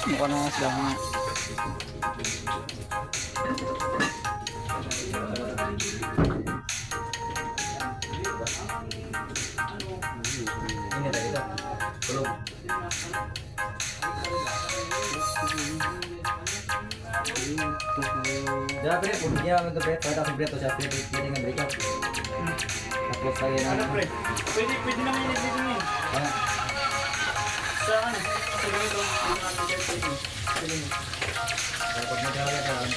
Mukha na sila nga. Ini dah kita. Belum. Jangan pre, punya untuk pre, pada pre atau siapa pre, ini nggak break. Tapos lagi na. Ano pre? Pwede naman yun dito niya. Ano? Sa ano? Sa ganito. Pwede. Dapat magkakaroon ka lang.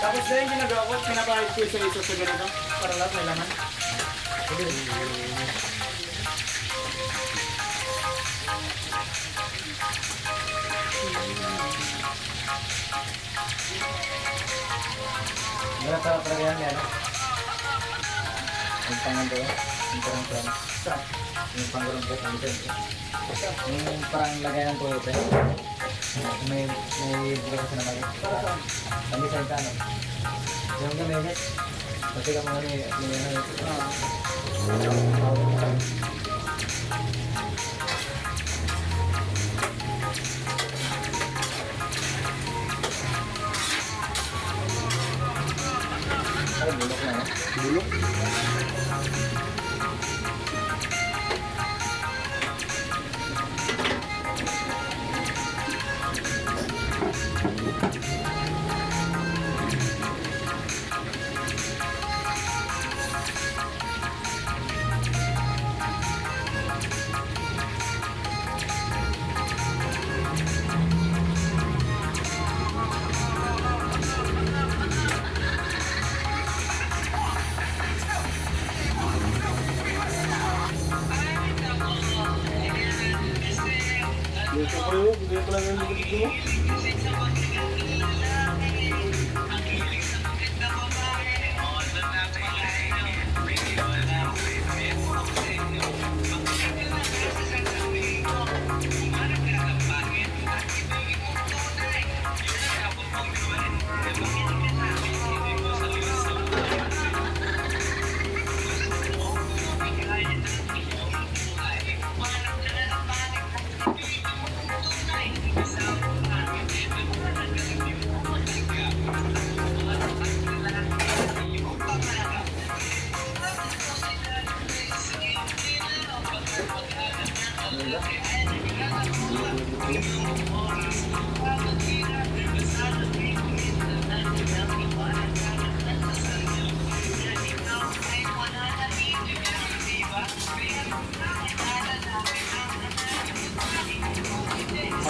Tapos na yung ginagawa ko, pinapahid ko isa-isa sa ganito. Para lahat may laman. Berapa perayaan ya? Yung pangan doon, yung parang plano. Yung panggulong po, yung parang lagay ng tuyo pe. May bukas kasi na mali. Kami sa ikano. Yung gaminit. Kasi ka mga may ay, bulok na. Bulok. Dito ko yun, dito ko lang yung dito mo.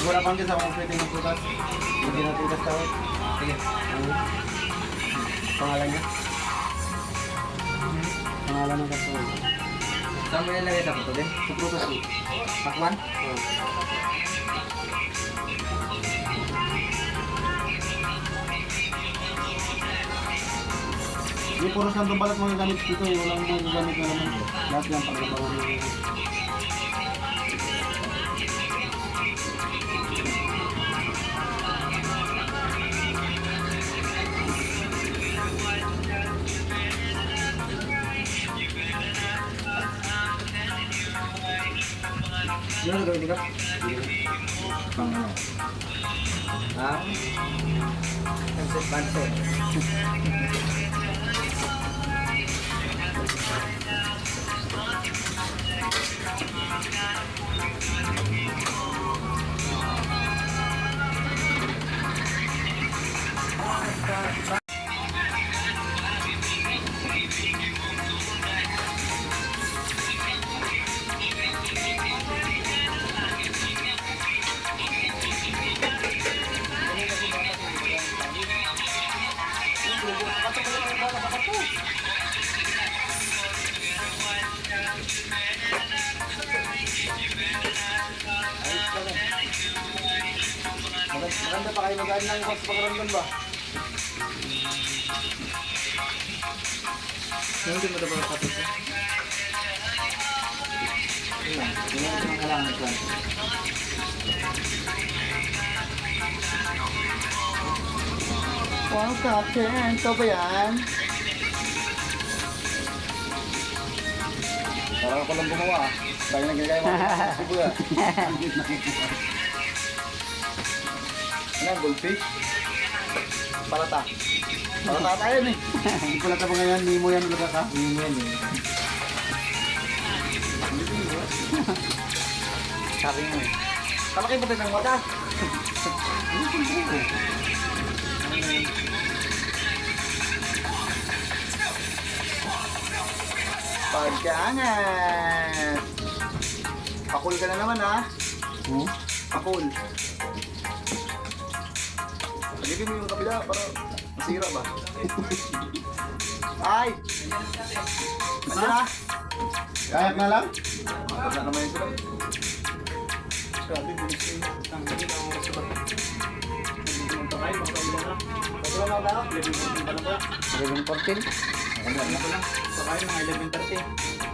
Wala pang sa kung pwede ng putas. Hindi na putas tao. Sige. Pangalan niya? Pangalan ng kaso. Saan mo nilagay sa puto din? Sa putas eh. Pakwan? Oo. Yung puro sandong balat mga gamit dito. Walang mga gamit na naman. Lahat yan pagkabawa ng... Ano gawin dito? Pang ano? Pansit. Maganda pa kayo magaan lang yung pagkaramdam ba? Hindi mo dapat patito. Yun ang kailangan ko. Wow, Captain! Ito ba yan? Parang ako lang gumawa ah. Tayo na gagaya mo. Sibuga. Ano, goldfish? Palata. Palata tayo eh. Hindi pala ito mga yan, Nemo yan talaga ka. Hindi mo yan eh. Sabi mo eh. Kalaki mo tayo ng mata. Pagkaangas! Pakul ka na naman ha. Pakul. Pagiging mo yung kabila para masira ba? Ay! Ano na? Kayak na lang? Wala naman yung sila. Grabe, bilis ko yung tanggalin ang oras sa bata. Magpakain, makakabila na. Pagkawa na ako. 11:14 pa lang ba? 11:14? Ano pa lang? Pakain mga 11:30.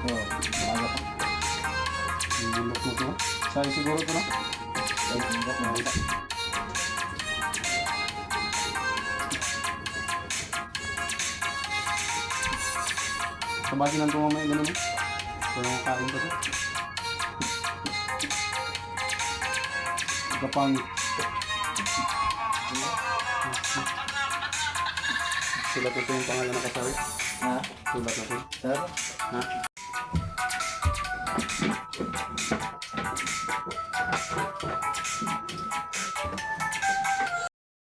Oo, maaga pa. Hindi mo ito. Saan siguro ito na? Ay, hindi ko. Sabagin lang ito mamaya ganun eh. Kung kain ko ito. Kapangit. Sulat ito yung pangalan na kasawi. Ha? Sulat natin. Sir? Ha?